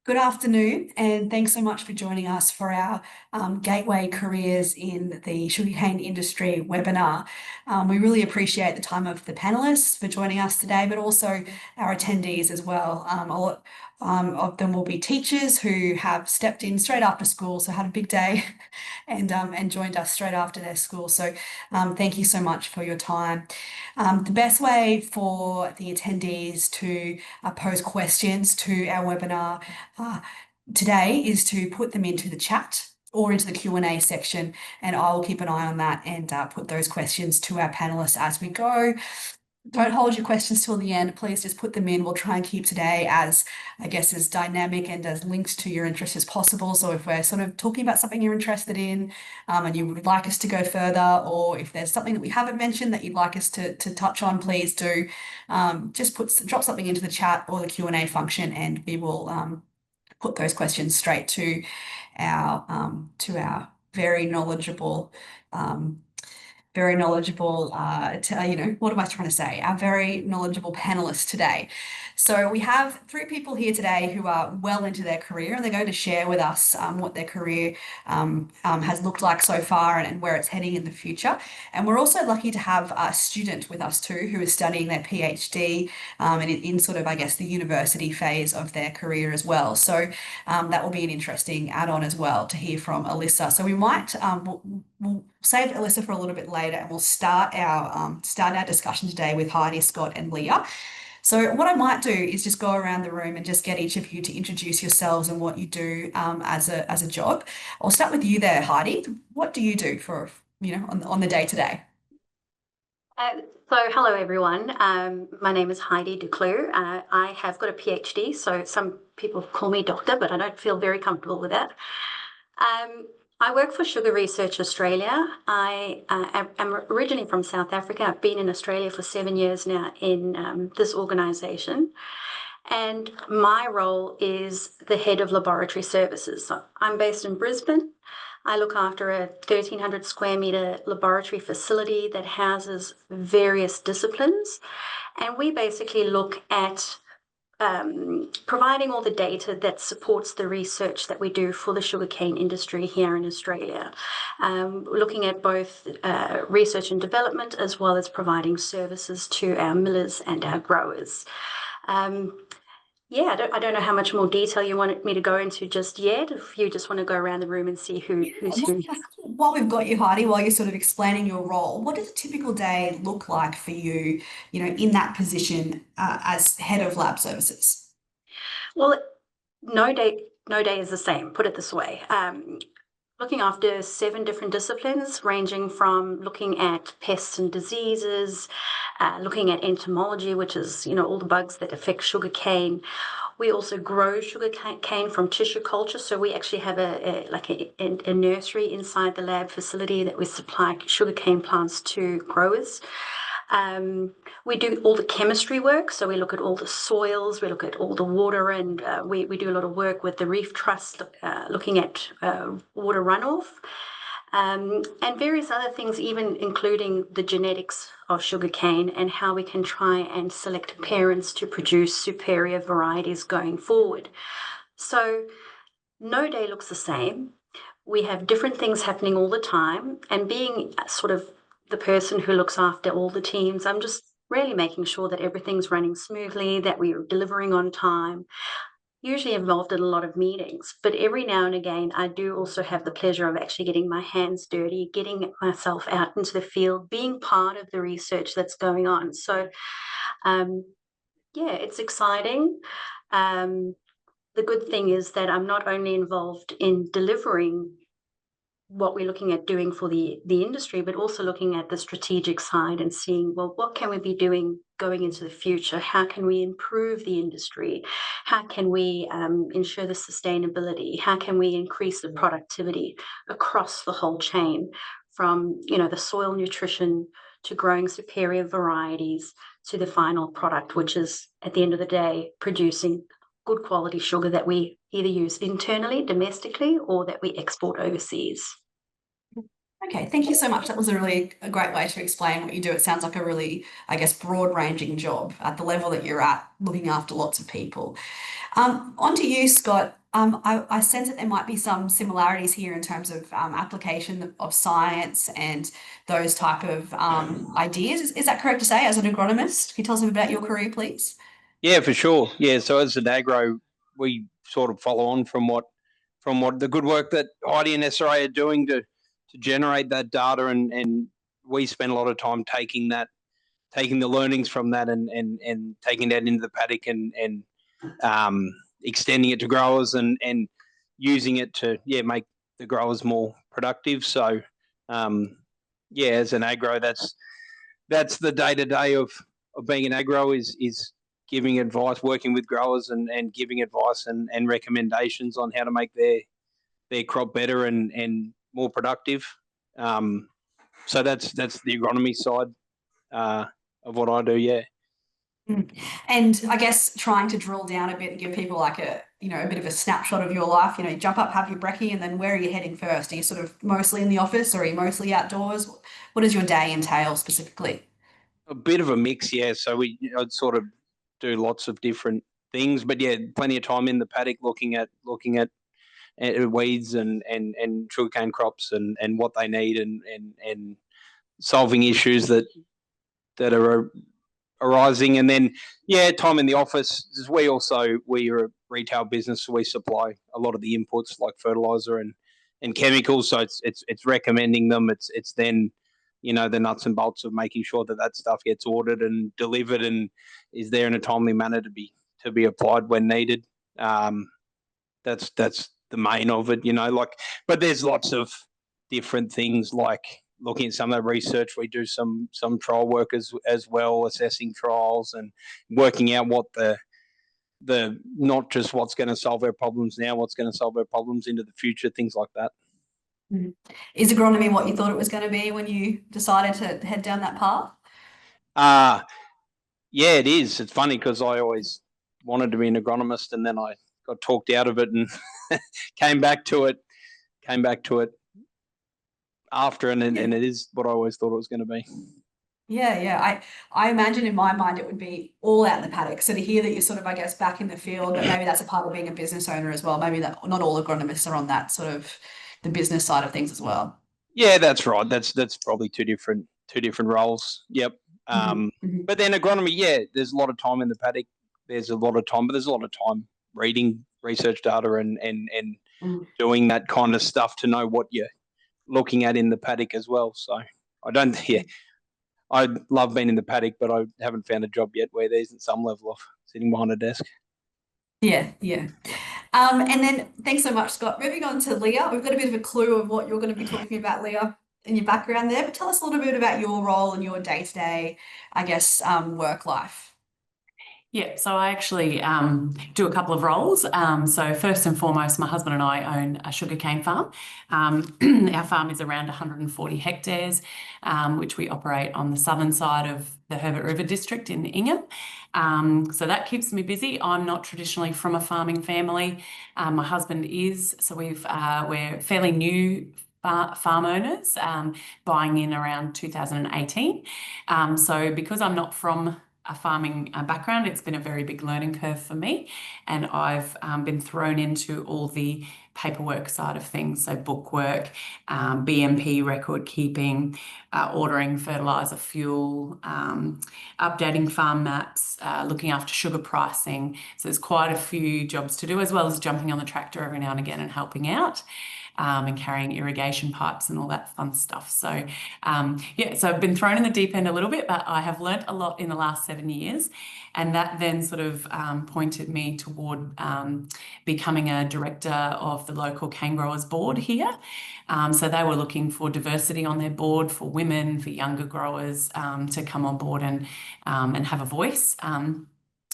Good afternoon, and thanks so much for joining us for our Gateway Careers in the Sugarcane Industry webinar. We really appreciate the time of the panelists for joining us today, but also our attendees as well. A lot of them will be teachers who have stepped in straight after school, so had a big day and joined us straight after their school. So thank you so much for your time. The best way for the attendees to pose questions to our webinar today is to put them into the chat or into the Q&A section, and I'll keep an eye on that and put those questions to our panelists as we go. Don't hold your questions till the end. Please just put them in. We'll try and keep today as dynamic and as linked to your interest as possible. So if we're sort of talking about something you're interested in and you would like us to go further, or if there's something that we haven't mentioned that you'd like us to touch on, please do just drop something into the chat or the Q&A function, and we will put those questions straight to our very knowledgeable what am I trying to say? Our very knowledgeable panelists today. So we have three people here today who are well into their career, and they're going to share with us what their career has looked like so far and where it's heading in the future. And we're also lucky to have a student with us too who is studying their PhD in sort of, the university phase of their career as well. So that will be an interesting add-on as well to hear from Alyssa. So we might we'll save Alyssa for a little bit later, and we'll start our discussion today with Heidi, Scott, and Leah. So what I might do is just go around the room and just get each of you to introduce yourselves and what you do as a job. I'll start with you there, Heidi. What do you do for on the day to day? So hello everyone. My name is Heidi de Clou. I have got a PhD, so some people call me doctor, but I don't feel very comfortable with that. I work for Sugar Research Australia. I am originally from South Africa. I've been in Australia for 7 years now in this organisation. And my role is the head of laboratory services. So I'm based in Brisbane. I look after a 1,300 square metre laboratory facility that houses various disciplines. And we basically look at providing all the data that supports the research that we do for the sugarcane industry here in Australia, looking at both research and development as well as providing services to our millers and our growers. I don't know how much more detail you want me to go into just yet. If you just want to go around the room and see who's who. While we've got you, Heidi, while you're sort of explaining your role, what does a typical day look like for you, in that position as head of lab services? Well, no day is the same, put it this way. Looking after 7 different disciplines, ranging from looking at pests and diseases, looking at entomology, which is, all the bugs that affect sugarcane. We also grow sugarcane from tissue culture, so we actually have a nursery inside the lab facility that we supply sugarcane plants to growers. We do all the chemistry work, so we look at all the soils, we look at all the water, and we do a lot of work with the Reef Trust, looking at water runoff, and various other things, even including the genetics of sugarcane and how we can try and select parents to produce superior varieties going forward. So no day looks the same. We have different things happening all the time, and being sort of the person who looks after all the teams, I'm just really making sure that everything's running smoothly, that we are delivering on time. Usually involved in a lot of meetings, but every now and again, I do also have the pleasure of actually getting my hands dirty, getting myself out into the field, being part of the research that's going on. So, it's exciting. The good thing is that I'm not only involved in delivering what we're looking at doing for the industry, but also looking at the strategic side and seeing, well, what can we be doing going into the future? How can we improve the industry? How can we ensure the sustainability? How can we increase the productivity across the whole chain, from, the soil nutrition to growing superior varieties to the final product, which is, at the end of the day, producing good quality sugar that we either use internally, domestically, or that we export overseas. Okay, thank you so much. That was a great way to explain what you do. It sounds like a really, I guess, broad-ranging job at the level that you're at, looking after lots of people. On to you, Scott. I sense that there might be some similarities here in terms of application of science and those type of ideas. Is that correct to say, as an agronomist? Can you tell us a bit about your career, please? Yeah, for sure. Yeah, so as an agro, we sort of follow on from what the good work that Heidi and SRA are doing to generate that data, and we spend a lot of time taking the learnings from that and taking that into the paddock and extending it to growers and using it to make the growers more productive. So as an agro, that's the day to day of being an agro is giving advice, working with growers and giving advice and recommendations on how to make their crop better and more productive. So that's the agronomy side of what I do. Yeah. Mm. And I guess trying to drill down a bit and give people like a bit of a snapshot of your life, jump up, have your brekkie, and then where are you heading first? Are you sort of mostly in the office or are you mostly outdoors? What does your day entail specifically? A bit of a mix, yeah. So I'd sort of do lots of different things, but yeah, plenty of time in the paddock looking at weeds and sugarcane crops and what they need and solving issues that are arising. And then time in the office. We're a retail business, so we supply a lot of the inputs like fertilizer and chemicals. So it's recommending them. It's then the nuts and bolts of making sure that stuff gets ordered and delivered and is there in a timely manner to be applied when needed. That's the main of it, but there's lots of different things like looking at some of the research. We do some trial work as well, assessing trials and working out what the not just what's going to solve our problems now, what's going to solve our problems into the future, things like that. Mhm. Is agronomy what you thought it was going to be when you decided to head down that path? Yeah, it is. It's funny because I always wanted to be an agronomist, and then I got talked out of it and came back to it after, and it is what I always thought it was going to be. Yeah, yeah. I imagine in my mind it would be all out in the paddock. So to hear that you're sort of, I guess, back in the field, but maybe that's a part of being a business owner as well. Maybe that not all agronomists are on that sort of the business side of things as well. Yeah, that's right. That's probably two different roles. Yep. Mhm. But then agronomy, there's a lot of time in the paddock. There's a lot of time, but there's a lot of time reading research data and Mhm. doing that kind of stuff to know what you're looking at in the paddock as well. So I don't, I love being in the paddock, but I haven't found a job yet where there isn't some level of sitting behind a desk. Yeah, yeah. And then thanks so much, Scott. Moving on to Leah, we've got a bit of a clue of what you're going to be talking about, Leah, in your background there. But tell us a little bit about your role and your day-to-day, I guess, work life. Yeah, so I actually do a couple of roles. So first and foremost, my husband and I own a sugarcane farm. Our farm is around 140 hectares, which we operate on the southern side of the Herbert River district in Ingham. So that keeps me busy. I'm not traditionally from a farming family. My husband is, so we're fairly new farm owners, buying in around 2018. So because I'm not from a farming background, it's been a very big learning curve for me, and I've been thrown into all the paperwork side of things, so bookwork, BMP record keeping, ordering fertilizer, fuel, updating farm maps, looking after sugar pricing. So there's quite a few jobs to do, as well as jumping on the tractor every now and again and helping out. And carrying irrigation pipes and all that fun stuff. So so I've been thrown in the deep end a little bit, but I have learnt a lot in the last 7 years. And that then sort of pointed me toward becoming a director of the local Canegrowers board here. So they were looking for diversity on their board, for women, for younger growers to come on board and have a voice.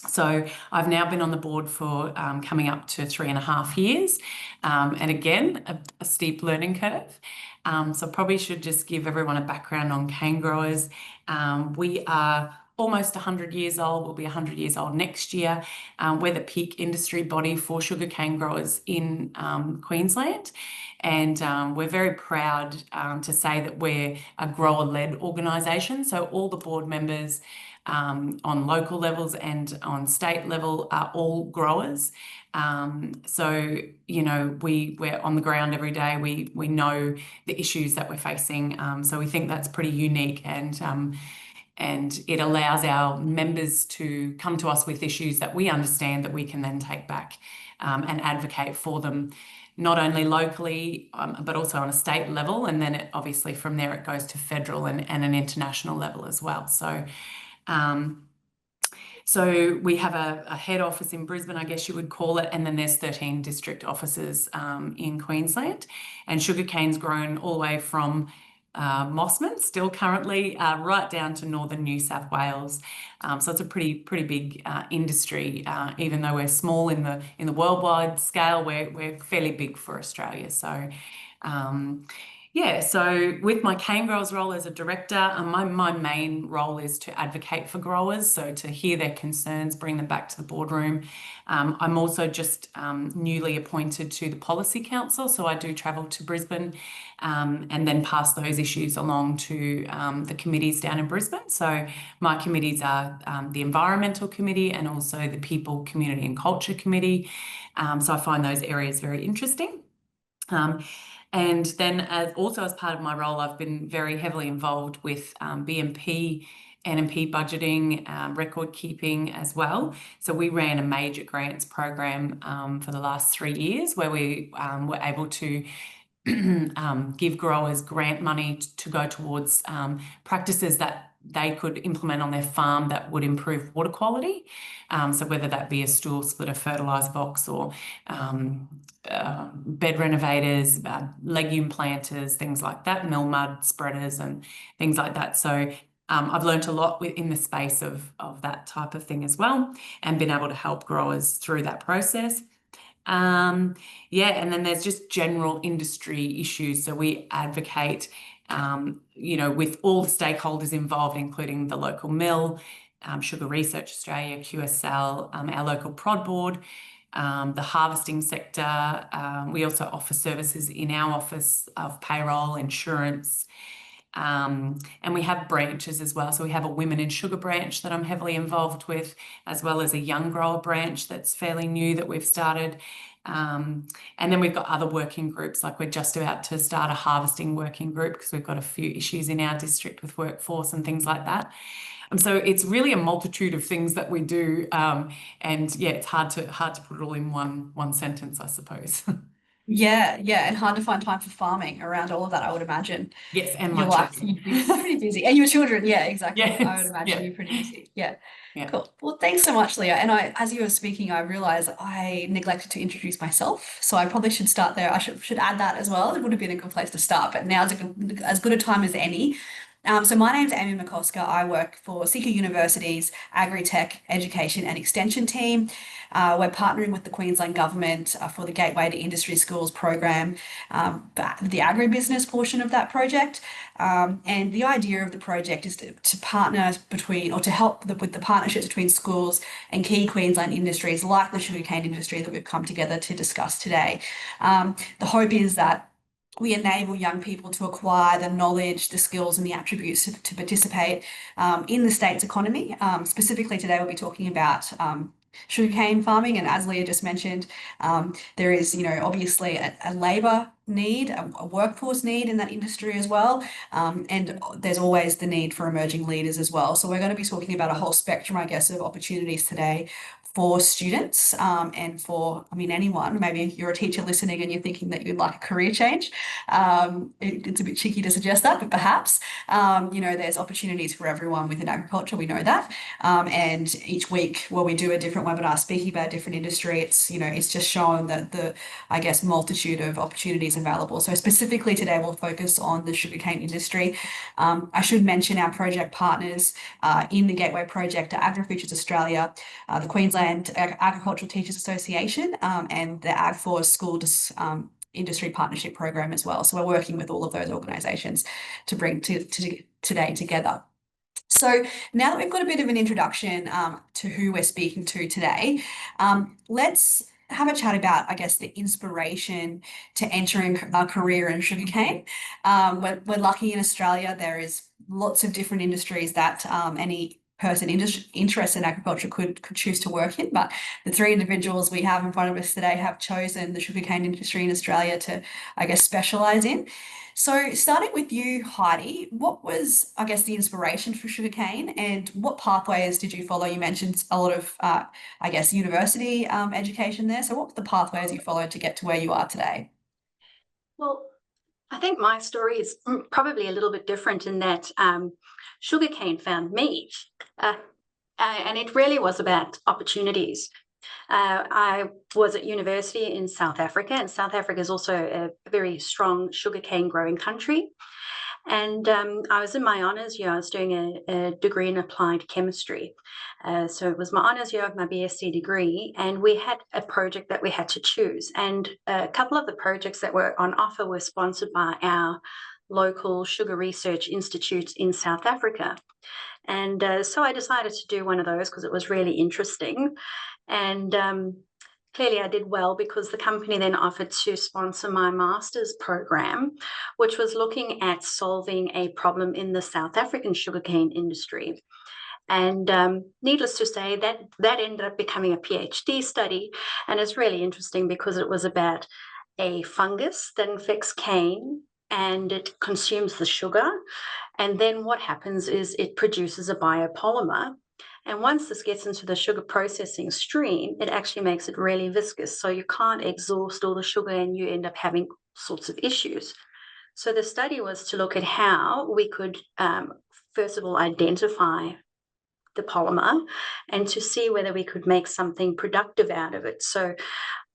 So I've now been on the board for coming up to 3.5 years. And again, a steep learning curve. So probably should just give everyone a background on Canegrowers. We are almost 100 years old. We'll be 100 years old next year. We're the peak industry body for sugarcane growers in Queensland. And we're very proud to say that we're a grower-led organisation. So all the board members on local levels and on state level are all growers. So, you know, we're on the ground every day. We know the issues that we're facing. So we think that's pretty unique, and it allows our members to come to us with issues that we understand that we can then take back and advocate for them, not only locally, but also on a state level. And then obviously from there it goes to federal and an international level as well. So we have a head office in Brisbane, I guess you would call it, and then there's 13 district offices in Queensland. And sugarcane's grown all the way from Mossman, still currently, right down to northern New South Wales. So it's a pretty big industry. Even though we're small in the worldwide scale, we're fairly big for Australia. So yeah, so with my cane growers role as a director, my main role is to advocate for growers, so to hear their concerns, bring them back to the boardroom. I'm also just newly appointed to the Policy Council, so I do travel to Brisbane and then pass those issues along to the committees down in Brisbane. So my committees are the Environmental Committee and also the People, Community and Culture Committee. So I find those areas very interesting. And then also as part of my role, I've been very heavily involved with BMP, NMP budgeting, record keeping as well. So we ran a major grants program for the last 3 years where we were able to give growers grant money to go towards practices that they could implement on their farm that would improve water quality. So whether that be a stool splitter, fertiliser box, or bed renovators, legume planters, things like that, mill mud spreaders and things like that. So I've learned a lot in the space of that type of thing as well, and been able to help growers through that process. Yeah, and then there's just general industry issues. So we advocate you know, with all the stakeholders involved, including the local mill, Sugar Research Australia, QSL, our local prod board, the harvesting sector. We also offer services in our office of payroll, insurance, and we have branches as well. So we have a women in sugar branch that I'm heavily involved with, as well as a young grower branch that's fairly new that we've started. And then we've got other working groups, like we're just about to start a harvesting working group because we've got a few issues in our district with workforce and things like that. So it's really a multitude of things that we do. And yeah, it's hard to put it all in one sentence, I suppose. Yeah, and hard to find time for farming around all of that, I would imagine. Yes, and Your my life, children. you're pretty busy. And your children, yeah, exactly. Yes, I would imagine yeah. you're pretty busy. Yeah. Yeah. Cool. Well, thanks so much, Leah. And as you were speaking, I realized I neglected to introduce myself. So I probably should start there. I should add that as well. It would have been a good place to start, but now's as good a time as any. So my name's Amy McCosker. I work for Seeker University's Agri-tech Education and Extension team. We're partnering with the Queensland Government for the Gateway to Industry Schools program, the agribusiness portion of that project. And the idea of the project is to partner between, or to help with the partnerships between schools and key Queensland industries like the sugarcane industry that we've come together to discuss today. The hope is that we enable young people to acquire the knowledge, the skills and the attributes to participate in the state's economy. Specifically today, we'll be talking about sugarcane farming. And as Leah just mentioned, there is, you know, obviously a labour need, a workforce need in that industry as well. And there's always the need for emerging leaders as well. So we're going to be talking about a whole spectrum, I guess, of opportunities today for students and for, I mean, anyone. Maybe you're a teacher listening and you're thinking that you'd like a career change. It's a bit cheeky to suggest that, but perhaps, you know, there's opportunities for everyone within agriculture. We know that. And each week, while we do a different webinar speaking about a different industry, it's, you know, it's just shown that the, I guess, multitude of opportunities available. So specifically today, we'll focus on the sugarcane industry. I should mention our project partners in the Gateway project are AgriFutures Australia, the Queensland Agricultural Teachers Association, and the AgForce School Industry Partnership Program as well. So we're working with all of those organisations to bring today together. So now that we've got a bit of an introduction to who we're speaking to today, let's have a chat about, I guess, the inspiration to entering a career in sugarcane. We're lucky in Australia. There is lots of different industries that any person interested in agriculture could choose to work in. But the three individuals we have in front of us today have chosen the sugarcane industry in Australia to, I guess, specialize in. So, starting with you, Heidi, what was, I guess, the inspiration for sugarcane and what pathways did you follow? You mentioned a lot of, I guess, university education there. So, what were the pathways you followed to get to where you are today? Well, I think my story is probably a little bit different in that sugarcane found me, and it really was about opportunities. I was at university in South Africa, and South Africa is also a very strong sugarcane growing country. And I was in my honours year. I was doing a degree in applied chemistry. So it was my honours year of my BSc degree, and we had a project that we had to choose. And a couple of the projects that were on offer were sponsored by our local sugar research institutes in South Africa. And so I decided to do one of those because it was really interesting. And clearly I did well because the company then offered to sponsor my master's program, which was looking at solving a problem in the South African sugarcane industry. And needless to say, that ended up becoming a PhD study. And it's really interesting because it was about a fungus that infects cane and it consumes the sugar. And then what happens is it produces a biopolymer. And once this gets into the sugar processing stream, it actually makes it really viscous. So you can't exhaust all the sugar and you end up having sorts of issues. So the study was to look at how we could, first of all, identify the polymer and to see whether we could make something productive out of it. So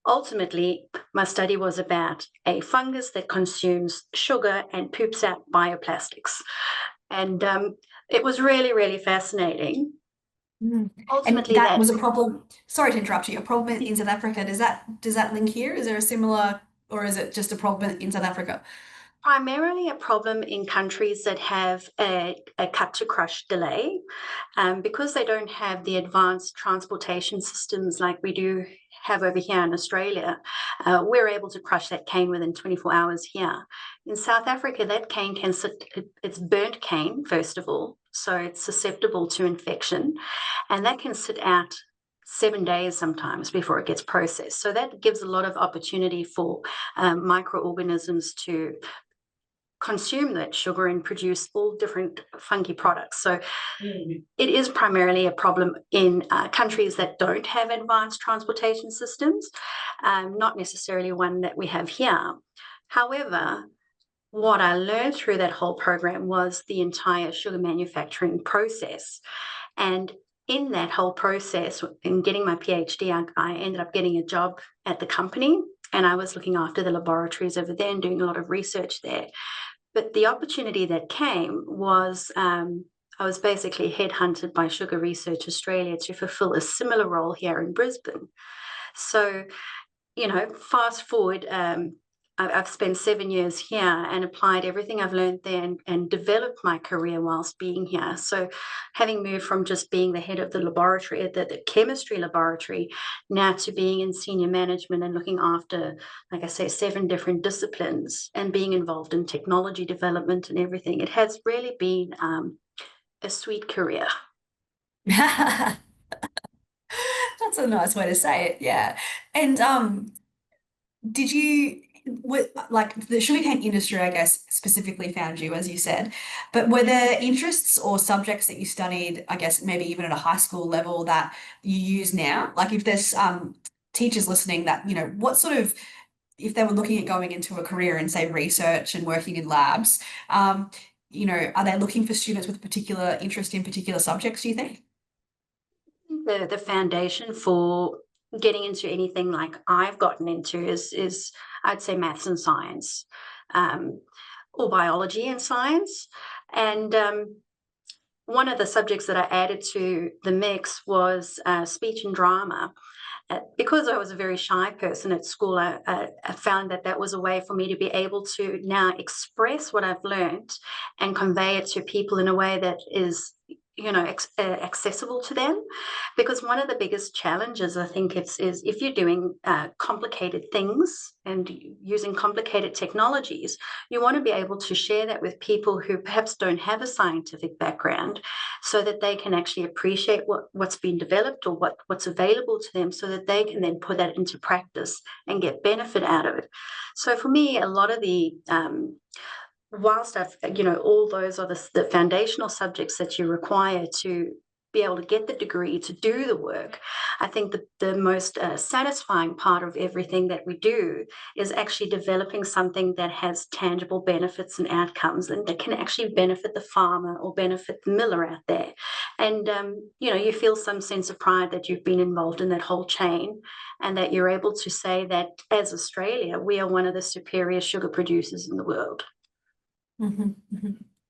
ultimately, my study was about a fungus that consumes sugar and poops out bioplastics. And it was really, really fascinating. Ultimately, And that was a problem. Sorry to interrupt you. A problem in South Africa. Does that link here? Is there a similar, or is it just a problem in South Africa? primarily a problem in countries that have a cut to crush delay, because they don't have the advanced transportation systems like we do have over here in Australia. We're able to crush that cane within 24 hours here. In South Africa, that cane can sit, it's burnt cane, first of all, so it's susceptible to infection, and that can sit out 7 days sometimes before it gets processed. So that gives a lot of opportunity for microorganisms to consume that sugar and produce all different funky products. So it is primarily a problem in countries that don't have advanced transportation systems, not necessarily one that we have here. However, what I learned through that whole program was the entire sugar manufacturing process. And in that whole process, in getting my PhD, I ended up getting a job at the company, and I was looking after the laboratories over there and doing a lot of research there. But the opportunity that came was I was basically headhunted by Sugar Research Australia to fulfill a similar role here in Brisbane. So, fast forward, I've spent 7 years here and applied everything I've learned there and developed my career whilst being here. So having moved from just being the head of the laboratory, the chemistry laboratory, now to being in senior management and looking after, like I say, 7 different disciplines and being involved in technology development and everything, it has really been a sweet career. That's a nice way to say it, yeah. And did you like the sugarcane industry, I guess, specifically found you, as you said, but were there interests or subjects that you studied, I guess, maybe even at a high school level that you use now? Like if there's teachers listening that, what sort of, if they were looking at going into a career in, say, research and working in labs, are they looking for students with a particular interest in particular subjects, do you think? The foundation for getting into anything like I've gotten into is I'd say maths and science, or biology and science. And one of the subjects that I added to the mix was speech and drama. Because I was a very shy person at school, I found that was a way for me to be able to now express what I've learned and convey it to people in a way that is accessible to them, because one of the biggest challenges I think is if you're doing complicated things and using complicated technologies, you want to be able to share that with people who perhaps don't have a scientific background, so that they can actually appreciate what's been developed or what's available to them, so that they can then put that into practice and get benefit out of it. So for me, a lot of the whilst all those are the foundational subjects that you require to be able to get the degree to do the work, I think the most satisfying part of everything that we do is actually developing something that has tangible benefits and outcomes, and that can actually benefit the farmer or benefit the miller out there. And, you feel some sense of pride that you've been involved in that whole chain, and that you're able to say that as Australia, we are one of the superior sugar producers in the world.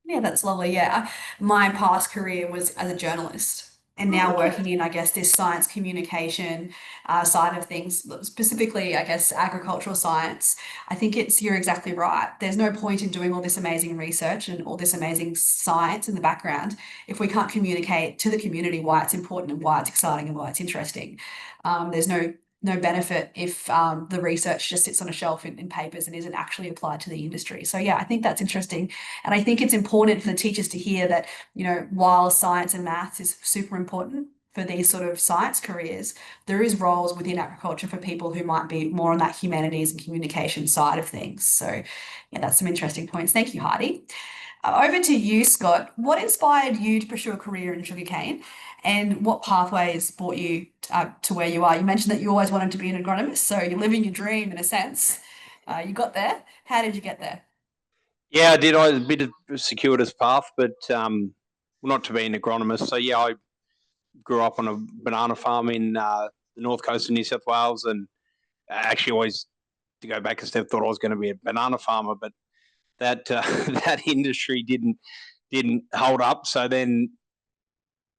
Yeah, that's lovely. Yeah, my past career was as a journalist, and now Okay. working in, I guess, this science communication side of things, specifically, I guess, agricultural science. I think you're exactly right. There's no point in doing all this amazing research and all this amazing science in the background if we can't communicate to the community why it's important and why it's exciting and why it's interesting. There's no benefit if the research just sits on a shelf in papers and isn't actually applied to the industry. So yeah, I think that's interesting. And I think it's important for the teachers to hear that, while science and maths is super important for these sort of science careers, there is roles within agriculture for people who might be more on that humanities and communication side of things. So yeah, that's some interesting points. Thank you, Heidi. Over to you, Scott. What inspired you to pursue a career in sugarcane, and what pathways brought you to where you are? You mentioned that you always wanted to be an agronomist, so you're living your dream in a sense. You got there. How did you get there? Yeah, I did. I was a bit of a circuitous path, but not to be an agronomist. So yeah, I grew up on a banana farm in the north coast of New South Wales, and actually always, to go back a step, thought I was going to be a banana farmer, but that that industry didn't hold up. So then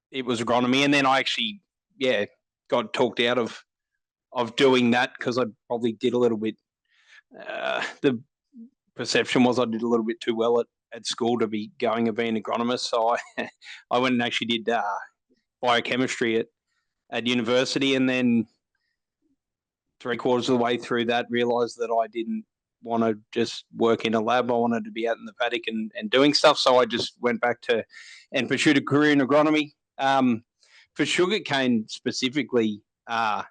it was agronomy, and then I actually got talked out of doing that because I probably did a little bit. The perception was I did a little bit too well at school to be going and being an agronomist. So I went and actually did biochemistry at university, and then 3/4 of the way through that realised that I didn't want to just work in a lab. I wanted to be out in the paddock and doing stuff. So I just went back to and pursued a career in agronomy. For sugarcane specifically, I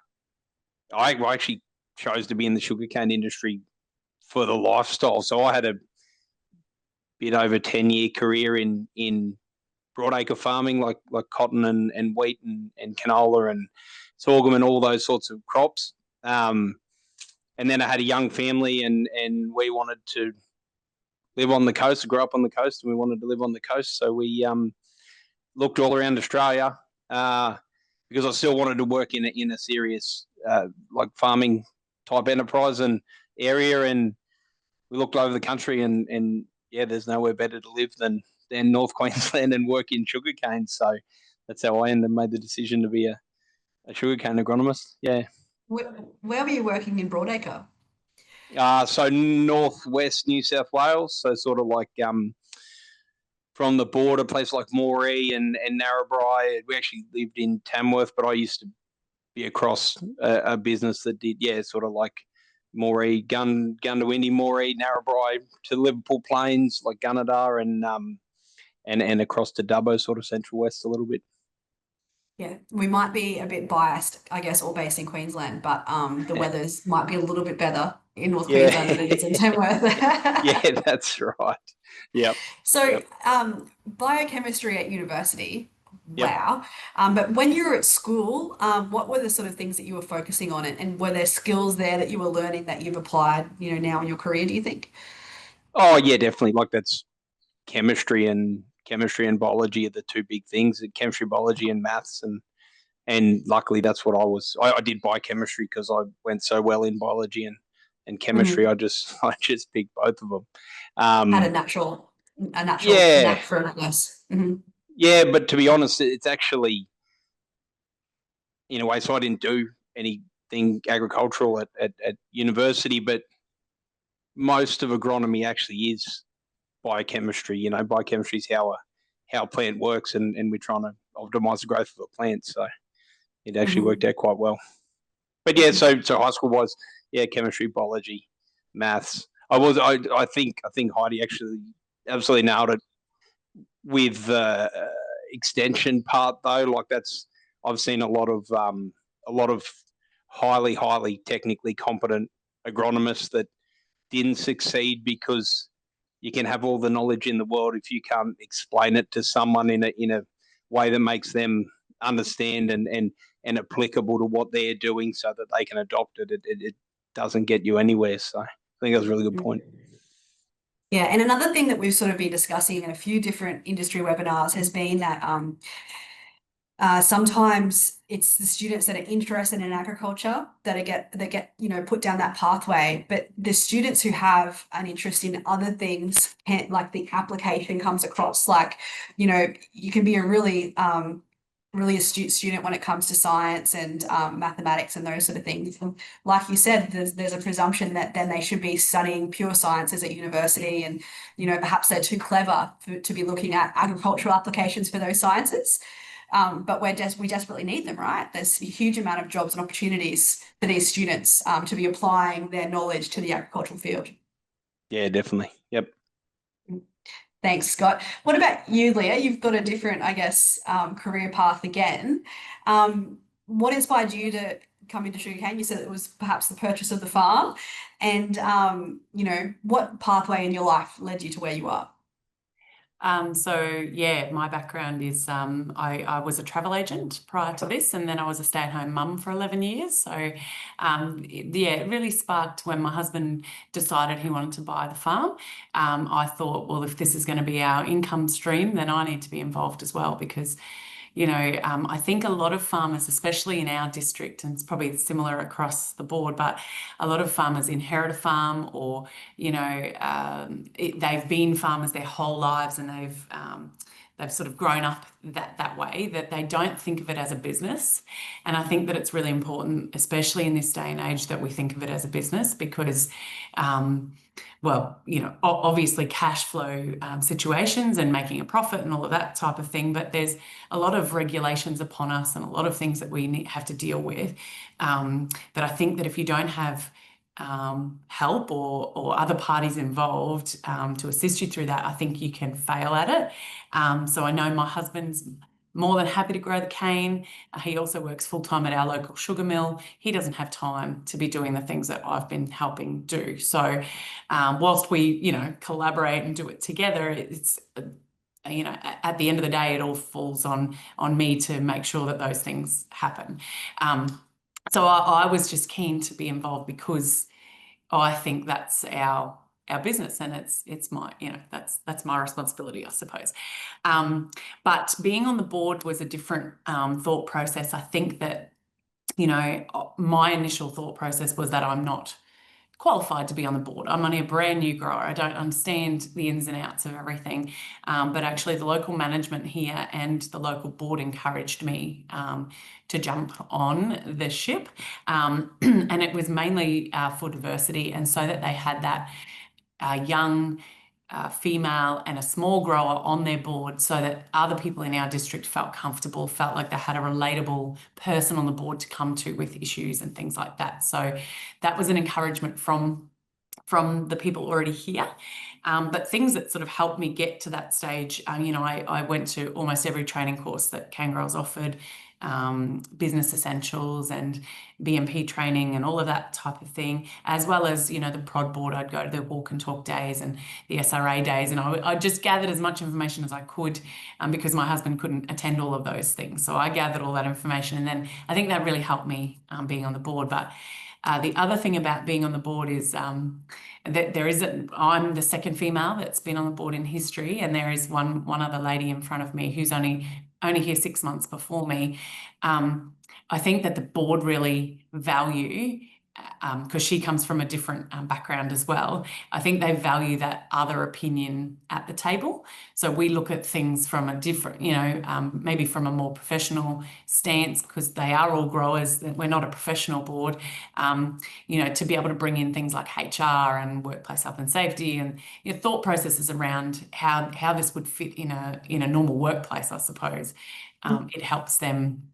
actually chose to be in the sugarcane industry for the lifestyle. So I had a bit over 10-year career in broadacre farming, like cotton and wheat and canola and sorghum and all those sorts of crops. And then I had a young family, and we wanted to live on the coast, grow up on the coast, and we wanted to live on the coast. So we looked all around Australia because I still wanted to work in a serious like farming type enterprise and area. And we looked over the country, and yeah, there's nowhere better to live than North Queensland and work in sugarcane. So that's how I made the decision to be a sugarcane agronomist. Yeah. Where were you working in Broadacre? So northwest New South Wales, so sort of like from the border, place like Moree and Narrabri. We actually lived in Tamworth, but I used to be across a business that did, sort of like Moree, Gundawindi, Moree, Narrabri to Liverpool Plains, like Gunnedah, and across to Dubbo, sort of central west a little bit. Yeah, we might be a bit biased, I guess, all based in Queensland, but the weathers might be a little bit better in North Queensland than it is in Tamworth. Yeah, that's right. Yep. So, biochemistry at university, Yep. wow. But when you were at school, what were the sort of things that you were focusing on, and were there skills there that you were learning that you've applied, now in your career, do you think? Oh, yeah, definitely. Like that's chemistry and biology are the two big things. Chemistry, biology, and maths, and luckily that's what I did biochemistry because I went so well in biology and chemistry. I just picked both of them. Had a natural Yeah, knack for it, I guess. yeah. But to be honest, it's actually in a way. So I didn't do anything agricultural at university, but most of agronomy actually is biochemistry. Biochemistry is how how a plant works, and we're trying to optimize the growth of a plant. So it actually worked out quite well. But yeah, so high school was chemistry, biology, maths. I think Heidi actually absolutely nailed it with the extension part though. Like I've seen a lot of highly technically competent agronomists that didn't succeed because you can have all the knowledge in the world if you can't explain it to someone in a way that makes them understand and applicable to what they're doing so that they can adopt it. It doesn't get you anywhere. So I think that's a really good point. Yeah, and another thing that we've sort of been discussing in a few different industry webinars has been that sometimes it's the students that are interested in agriculture that get put down that pathway, but the students who have an interest in other things, like the application comes across, like you can be a really astute student when it comes to science and mathematics and those sort of things. And like you said, there's a presumption that then they should be studying pure sciences at university, and perhaps they're too clever to be looking at agricultural applications for those sciences. But we desperately need them, right? There's a huge amount of jobs and opportunities for these students to be applying their knowledge to the agricultural field. Yeah, definitely. Yep. Thanks, Scott. What about you, Leah? You've got a different, I guess, career path again. What inspired you to come into sugarcane? You said it was perhaps the purchase of the farm. And, what pathway in your life led you to where you are? My background is I was a travel agent prior to this, and then I was a stay-at-home mum for 11 years. So it really sparked when my husband decided he wanted to buy the farm. I thought, well, if this is going to be our income stream, then I need to be involved as well, because I think a lot of farmers, especially in our district, and it's probably similar across the board, but a lot of farmers inherit a farm, or they've been farmers their whole lives, and they've sort of grown up that way, that they don't think of it as a business. And I think that it's really important, especially in this day and age, that we think of it as a business, because obviously cash flow situations and making a profit and all of that type of thing, but there's a lot of regulations upon us and a lot of things that we have to deal with, that I think that if you don't have help or other parties involved to assist you through that, I think you can fail at it. So I know my husband's more than happy to grow the cane. He also works full-time at our local sugar mill. He doesn't have time to be doing the things that I've been helping do. So whilst we, collaborate and do it together, it's, at the end of the day, it all falls on me to make sure that those things happen. So I was just keen to be involved because I think that's our business, and it's my, that's my responsibility, I suppose. But being on the board was a different thought process. I think that, my initial thought process was that I'm not qualified to be on the board. I'm only a brand new grower. I don't understand the ins and outs of everything. But actually the local management here and the local board encouraged me to jump on the ship. And it was mainly for diversity, and so that they had that young female and a small grower on their board, so that other people in our district felt comfortable, felt like they had a relatable person on the board to come to with issues and things like that. So that was an encouragement from the people already here. But things that sort of helped me get to that stage, I went to almost every training course that Canegrowers offered, business essentials and BMP training and all of that type of thing, as well as, the prod board. I'd go to the walk and talk days and the SRA days, and I just gathered as much information as I could, because my husband couldn't attend all of those things. So I gathered all that information, and then I think that really helped me being on the board. But the other thing about being on the board is that I'm the second female that's been on the board in history, and there is one other lady in front of me who's only here 6 months before me. I think that the board really value because she comes from a different background as well. I think they value that other opinion at the table. So we look at things from a different, maybe from a more professional stance, because they are all growers. We're not a professional board, to be able to bring in things like HR and workplace health and safety and thought processes around how this would fit in a normal workplace, I suppose. It helps them,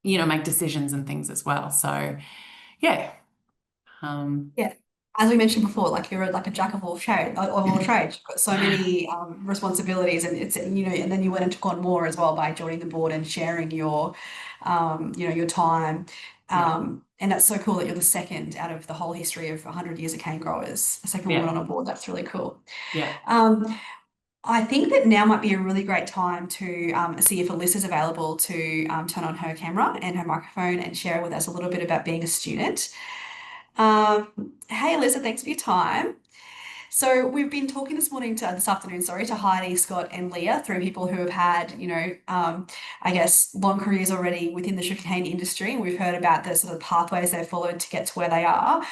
make decisions and things as well. So, yeah. Yeah, as we mentioned before, like you're like a jack of all trades. You've got so many responsibilities, and it's and then you went and took on more as well by joining the board and sharing your your time. And that's so cool that you're the second out of the whole history of 100 years of cane growers, the second woman on a board. That's really cool. Yeah. I think that now might be a really great time to see if Alyssa's available to turn on her camera and her microphone and share with us a little bit about being a student. Hey Alyssa, thanks for your time. So we've been talking this afternoon, to Heidi, Scott, and Leah, three people who have had, I guess, long careers already within the sugarcane industry. And we've heard about the sort of pathways they've followed to get to where they are.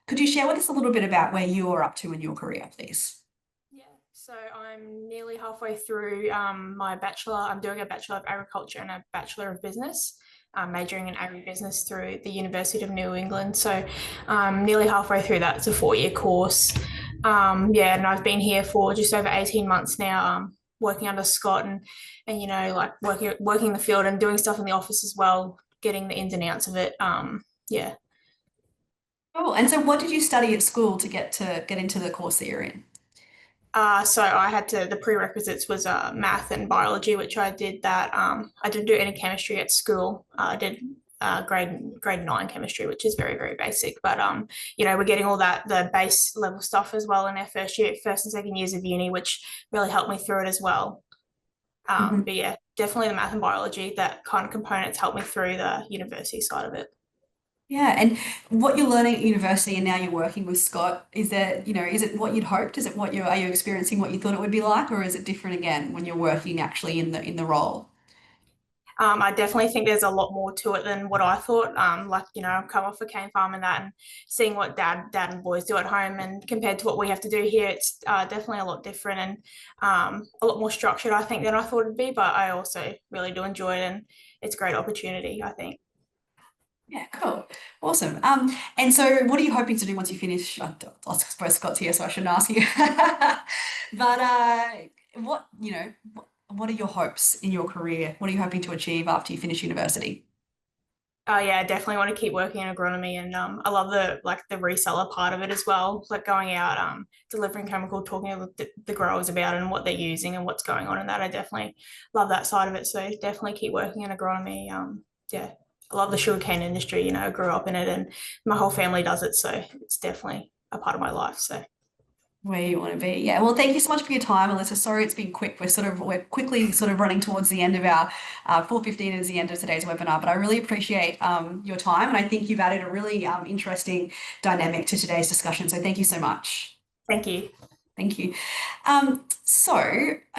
Could you share with us a little bit about where you are up to in your career, please? Yeah, so I'm nearly halfway through my bachelor. I'm doing a Bachelor of Agriculture and a Bachelor of Business. Majoring in agribusiness through the University of New England. So nearly halfway through that. It's a 4-year course. And I've been here for just over 18 months now, working under Scott and like working the field and doing stuff in the office as well, getting the ins and outs of it. Yeah. Oh, and so what did you study at school to get into the course that you're in? So the prerequisites was math and biology, which I did that. I didn't do any chemistry at school. I did grade 9 chemistry, which is very, very basic. But we're getting all the base level stuff as well in our first and second years of uni, which really helped me through it as well. But yeah, definitely the math and biology, that kind of components helped me through the university side of it. Yeah, and what you're learning at university and now you're working with Scott, is it what you'd hoped? Are you experiencing what you thought it would be like, or is it different again when you're working actually in the role? I definitely think there's a lot more to it than what I thought. I've come off a cane farm and that, and seeing what dad and boys do at home, and compared to what we have to do here, it's definitely a lot different and a lot more structured, I think, than I thought it'd be. But I also really do enjoy it, and it's a great opportunity, I think. Yeah, cool. Awesome. And so what are you hoping to do once you finish? I suppose Scott's here, so I shouldn't ask you. But what are your hopes in your career? What are you hoping to achieve after you finish university? I definitely want to keep working in agronomy, and I love the reseller part of it as well, like going out, delivering chemical, talking to the growers about it and what they're using and what's going on in that. I definitely love that side of it, so definitely keep working in agronomy. I love the sugarcane industry. I grew up in it and my whole family does it, so it's definitely a part of my life. So Where you want to be. Yeah. Well, thank you so much for your time, Alyssa. Sorry it's been quick. We're quickly sort of running towards the end of our 4:15 is the end of today's webinar, but I really appreciate your time, and I think you've added a really interesting dynamic to today's discussion. So thank you so much. thank you. Thank you. So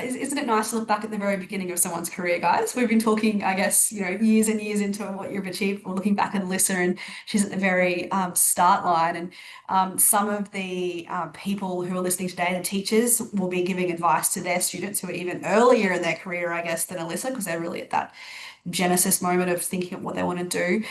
isn't it nice to look back at the very beginning of someone's career, guys? We've been talking, I guess, years and years into what you've achieved. We're looking back at Alyssa, and she's at the very start line. And some of the people who are listening today, the teachers, will be giving advice to their students who are even earlier in their career, I guess, than Alyssa, because they're really at that genesis moment of thinking of what they want to do.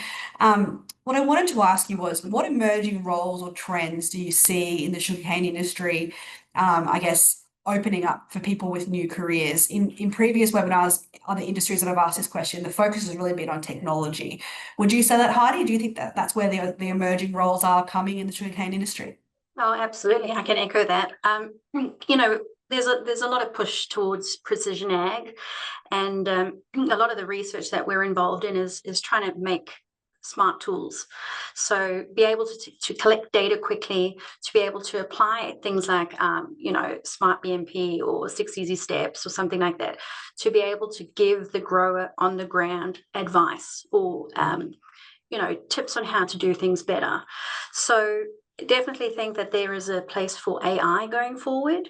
What I wanted to ask you was, what emerging roles or trends do you see in the sugarcane industry, I guess, opening up for people with new careers? In previous webinars, other industries that I've asked this question, the focus has really been on technology. Would you say that, Heidi? Do you think that that's where the emerging roles are coming in the sugarcane industry? Oh, absolutely. I can echo that. There's a lot of push towards precision ag, and a lot of the research that we're involved in is trying to make smart tools. So be able to collect data quickly, to be able to apply things like, Smart BMP or 6 Easy Steps or something like that, to be able to give the grower on the ground advice or, tips on how to do things better. So definitely think that there is a place for AI going forward,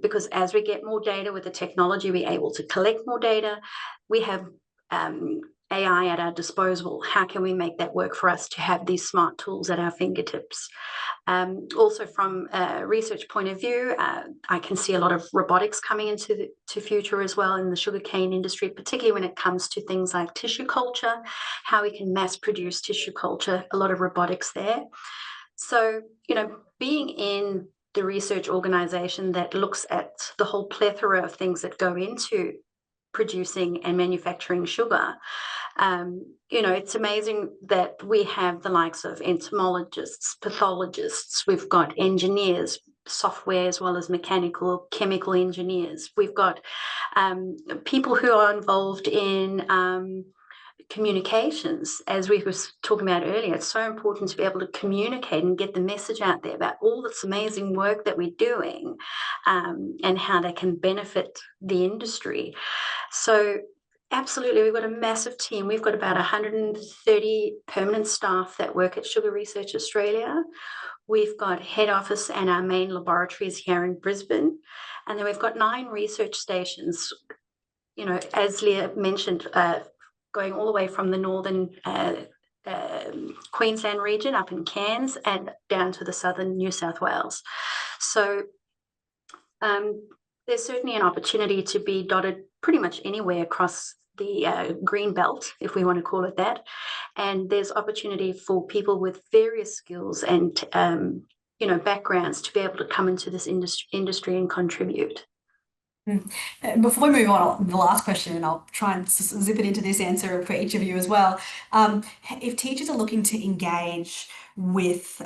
because as we get more data with the technology, we're able to collect more data. We have AI at our disposal. How can we make that work for us to have these smart tools at our fingertips? Also, from a research point of view, I can see a lot of robotics coming into the future as well in the sugarcane industry, particularly when it comes to things like tissue culture, how we can mass produce tissue culture, a lot of robotics there. So, being in the research organization that looks at the whole plethora of things that go into producing and manufacturing sugar, it's amazing that we have the likes of entomologists, pathologists, we've got engineers, software as well as mechanical, chemical engineers. We've got people who are involved in communications, as we were talking about earlier. It's so important to be able to communicate and get the message out there about all this amazing work that we're doing, and how they can benefit the industry. So absolutely, we've got a massive team. We've got about 130 permanent staff that work at Sugar Research Australia. We've got head office and our main laboratories here in Brisbane, and then we've got 9 research stations, as Leah mentioned, going all the way from the northern Queensland region up in Cairns and down to the southern New South Wales. So there's certainly an opportunity to be dotted pretty much anywhere across the green belt, if we want to call it that. And there's opportunity for people with various skills and backgrounds to be able to come into this industry and contribute. Before we move on, the last question, and I'll try and zip it into this answer for each of you as well. If teachers are looking to engage with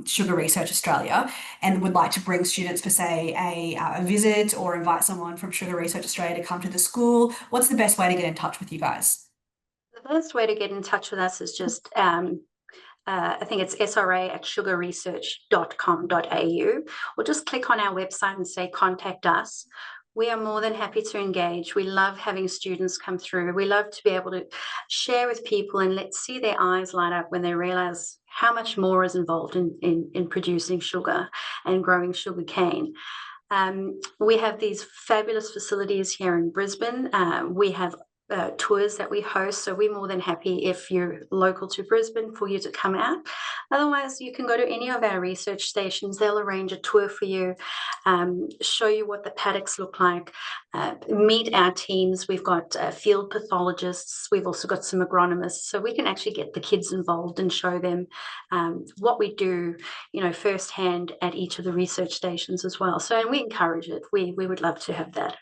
Sugar Research Australia and would like to bring students for, say, a visit, or invite someone from Sugar Research Australia to come to the school, what's the best way to get in touch with you guys? The best way to get in touch with us is just I think it's sra@sugarresearch.com.au, or just click on our website and say contact us. We are more than happy to engage. We love having students come through. We love to be able to share with people and see their eyes light up when they realize how much more is involved in producing sugar and growing sugarcane. We have these fabulous facilities here in Brisbane. We have tours that we host, so we're more than happy, if you're local to Brisbane, for you to come out. Otherwise, you can go to any of our research stations. They'll arrange a tour for you, show you what the paddocks look like, meet our teams. We've got field pathologists. We've also got some agronomists, so we can actually get the kids involved and show them what we do, firsthand at each of the research stations as well. So, and we encourage it. We would love to have that.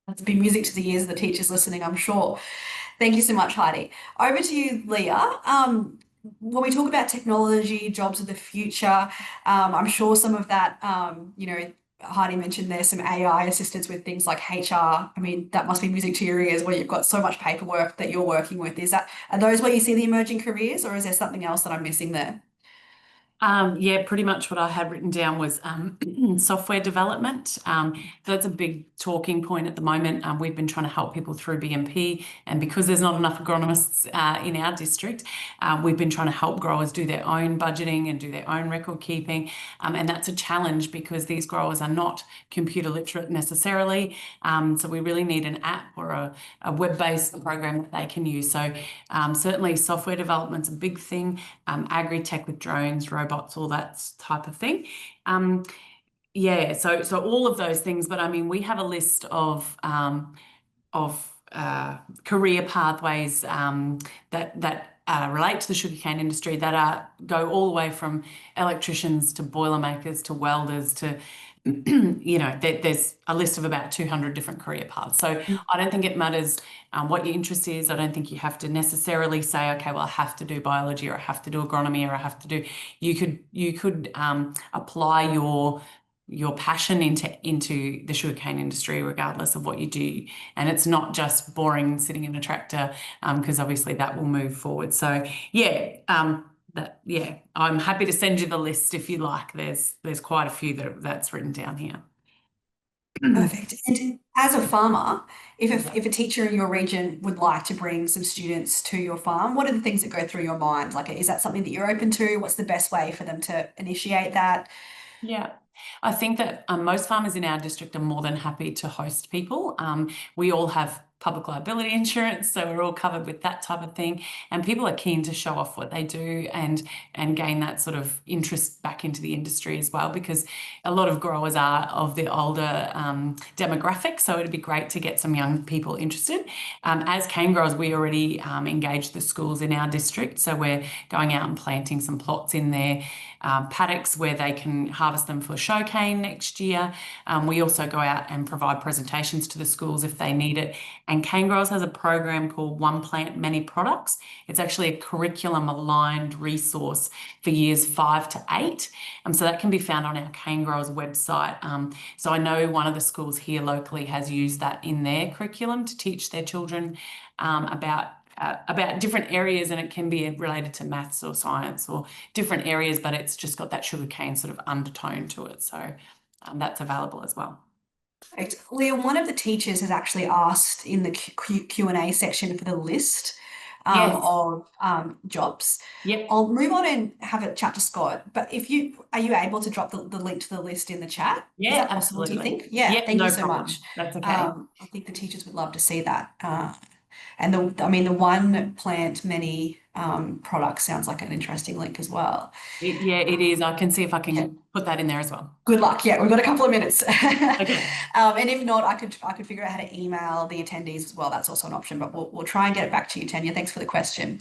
That's been music to the ears of the teachers listening, I'm sure. Thank you so much, Heidi. Over to you, Leah. When we talk about technology, jobs of the future, I'm sure some of that, Heidi mentioned there's some AI assistance with things like HR. I mean, that must be music to your ears, where you've got so much paperwork that you're working with. Are those where you see the emerging careers, or is there something else that I'm missing there? Yeah, pretty much what I had written down was software development. That's a big talking point at the moment. We've been trying to help people through BMP, and because there's not enough agronomists in our district, we've been trying to help growers do their own budgeting and do their own record keeping. And that's a challenge because these growers are not computer literate necessarily. So we really need an app or a web-based program that they can use. So certainly software development's a big thing. Agri-tech with drones, robots, all that type of thing. Yeah, so all of those things. But I mean, we have a list of career pathways that relate to the sugarcane industry that go all the way from electricians to boilermakers to welders to there's a list of about 200 different career paths. So I don't think it matters what your interest is. I don't think you have to necessarily say, okay, well, I have to do biology, or I have to do agronomy, or I have to do. You could apply your passion into the sugarcane industry, regardless of what you do. And it's not just boring sitting in a tractor, because obviously that will move forward. So yeah. I'm happy to send you the list if you like. There's quite a few that's written down here. Perfect. And as a farmer, if a teacher in your region would like to bring some students to your farm, what are the things that go through your mind? Like, is that something that you're open to? What's the best way for them to initiate that? Yeah. I think that most farmers in our district are more than happy to host people. We all have public liability insurance, so we're all covered with that type of thing. And people are keen to show off what they do and gain that sort of interest back into the industry as well, because a lot of growers are of the older demographic, so it'd be great to get some young people interested. As cane growers, we already engage the schools in our district, so we're going out and planting some plots in their paddocks where they can harvest them for show cane next year. We also go out and provide presentations to the schools if they need it. And Canegrowers has a program called One Plant, Many Products. It's actually a curriculum-aligned resource for years 5 to 8. So that can be found on our Canegrowers website. So I know one of the schools here locally has used that in their curriculum to teach their children about different areas, and it can be related to maths or science or different areas, but it's just got that sugarcane sort of undertone to it. So that's available as well. Right. Leah, one of the teachers has actually asked in the Q&A section for the list Yes. of jobs. Yep. I'll move on and have a chat to Scott, but are you able to drop the link to the list in the chat? Yeah, Is that possible, do you absolutely. think? Yeah, Yep, thank no you so problem. much. That's okay. I think the teachers would love to see that. And the One Plant, Many products sounds like an interesting link as well. Yeah, it is. I can see if I can put that in there as well. Good luck. Yeah, we've got a couple of minutes. Okay. And if not, I could figure out how to email the attendees as well. That's also an option, but we'll try and get it back to you, Tanya. Thanks for the question.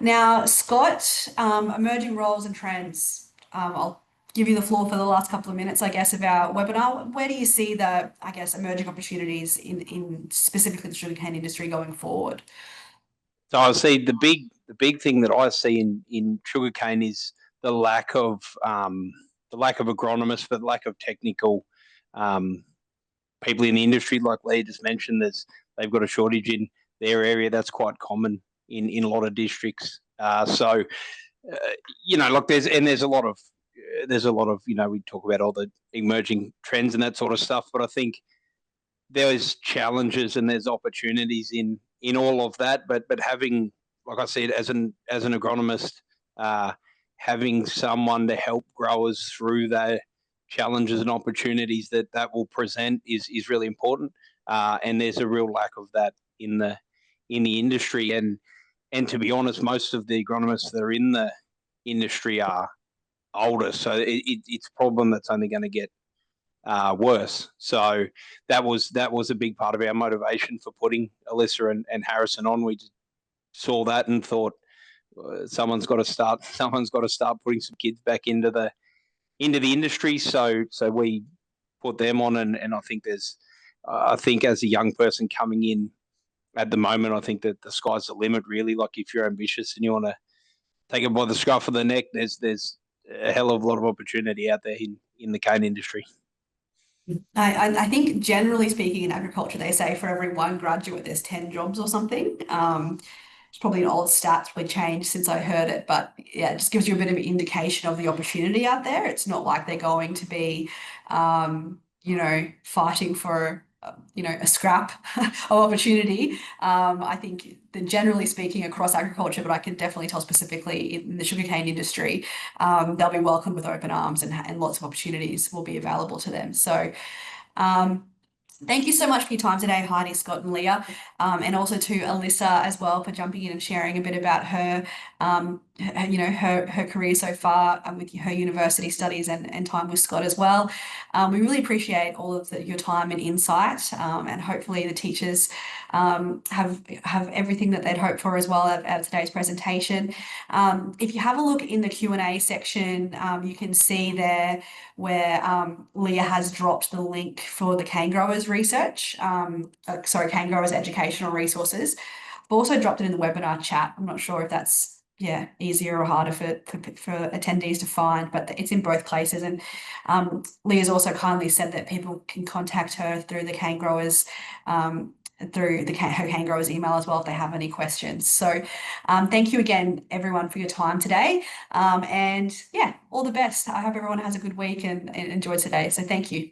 Now, Scott, emerging roles and trends. I'll give you the floor for the last couple of minutes, I guess, of our webinar. Where do you see the, I guess, emerging opportunities in specifically the sugarcane industry going forward? So I see the big thing that I see in sugarcane is the lack of agronomists, the lack of technical people in the industry. Like Leah just mentioned, they've got a shortage in their area. That's quite common in a lot of districts. Look, there's a lot of we talk about all the emerging trends and that sort of stuff, but I think there's challenges and there's opportunities in all of that, but having, like I said, as an agronomist, having someone to help growers through the challenges and opportunities that will present is really important, and there's a real lack of that in the industry, and to be honest, most of the agronomists that are in the industry are older, so it's a problem that's only going to get worse. So that was a big part of our motivation for putting Alyssa and Harrison on. We just saw that and thought someone's got to start putting some kids back into the industry. So we put them on, and I think I think as a young person coming in at the moment, I think that the sky's the limit, really. Like, if you're ambitious and you want to take it by the scruff of the neck, there's a hell of a lot of opportunity out there in the cane industry. I think generally speaking in agriculture, they say for every one graduate, there's 10 jobs or something. It's probably an old stat, probably changed since I heard it, but yeah, it just gives you a bit of an indication of the opportunity out there. It's not like they're going to be, fighting for, a scrap of opportunity. I think that generally speaking across agriculture, but I can definitely tell specifically in the sugarcane industry, they'll be welcomed with open arms and lots of opportunities will be available to them. So, thank you so much for your time today, Heidi, Scott, and Leah, and also to Alyssa as well for jumping in and sharing a bit about her career so far with her university studies and time with Scott as well. We really appreciate all of your time and insight, and hopefully the teachers have everything that they'd hoped for as well out of today's presentation. If you have a look in the Q&A section, you can see there where Leah has dropped the link for the Canegrowers research, Canegrowers educational resources. I've also dropped it in the webinar chat. I'm not sure if that's easier or harder for attendees to find, but it's in both places. And Leah's also kindly said that people can contact her through the Canegrowers through her Canegrowers email as well if they have any questions. So thank you again, everyone, for your time today. And all the best. I hope everyone has a good week and enjoys today. So thank you.